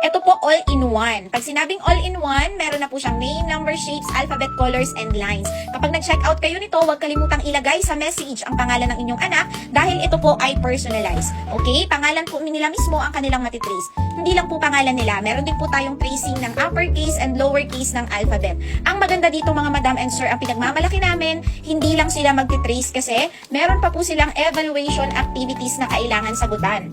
Ito po all-in-one. Pag sinabing all-in-one, meron na po siyang name, number, shapes, alphabet, colors, and lines. Kapag nag-check out kayo nito, huwag kalimutang ilagay sa message ang pangalan ng inyong anak dahil ito po ay personalized. Okay? Pangalan po nila mismo ang kanilang matitrace. Hindi lang po pangalan nila. Meron din po tayong tracing ng uppercase and lowercase ng alphabet. Ang maganda dito mga madam and sir, ang pinagmamalaki namin, hindi lang sila magtitrace kasi meron pa po silang evaluation activities na kailangan sagutan.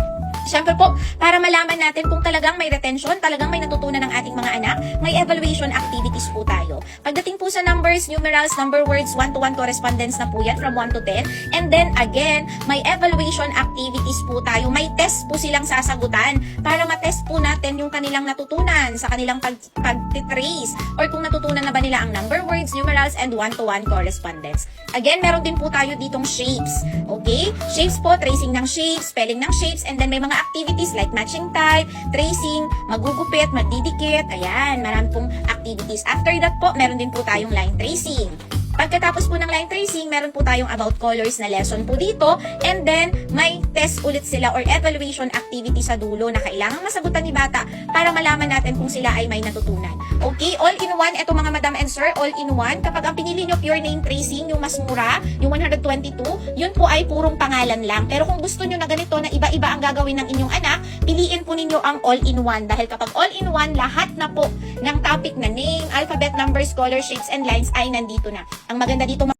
Siyempre po, para malaman natin kung talagang may retention, talagang may natutunan ng ating mga anak, may evaluation activities po tayo. Pagdating po sa numbers, numerals, number words, 1-to-1 correspondence na po yan from 1 to 10. And then again, may evaluation activities po tayo. May test po silang sasagutan para matest po natin yung kanilang natutunan sa kanilang pag-trace or kung natutunan na ba nila ang number words, numerals, and 1-to-1 correspondence. Again, meron din po tayo ditong shapes. Okay? Shapes po, tracing ng shapes, spelling ng shapes, and then may mga activities like matching type, tracing, magugupit, magdidikit, ayan, marami pong activities. After that po, meron din po tayong line tracing. Pagkatapos po ng line tracing, meron po tayong about colors na lesson po dito, and then may test ulit sila or evaluation activity sa dulo na kailangang masagutan ni bata para malaman natin kung sila ay may natutunan. Okay, all-in-one, eto mga madam and sir, all-in-one. Kapag ang pinili nyo pure name tracing, yung mas mura, yung 122, yun po ay purong pangalan lang. Pero kung gusto nyo na ganito, na iba-iba ang gagawin ng inyong anak, piliin po ninyo ang all-in-one. Dahil kapag all-in-one, lahat na po ng topic na name, alphabet, numbers, color, shapes, and lines ay nandito na. Ang maganda dito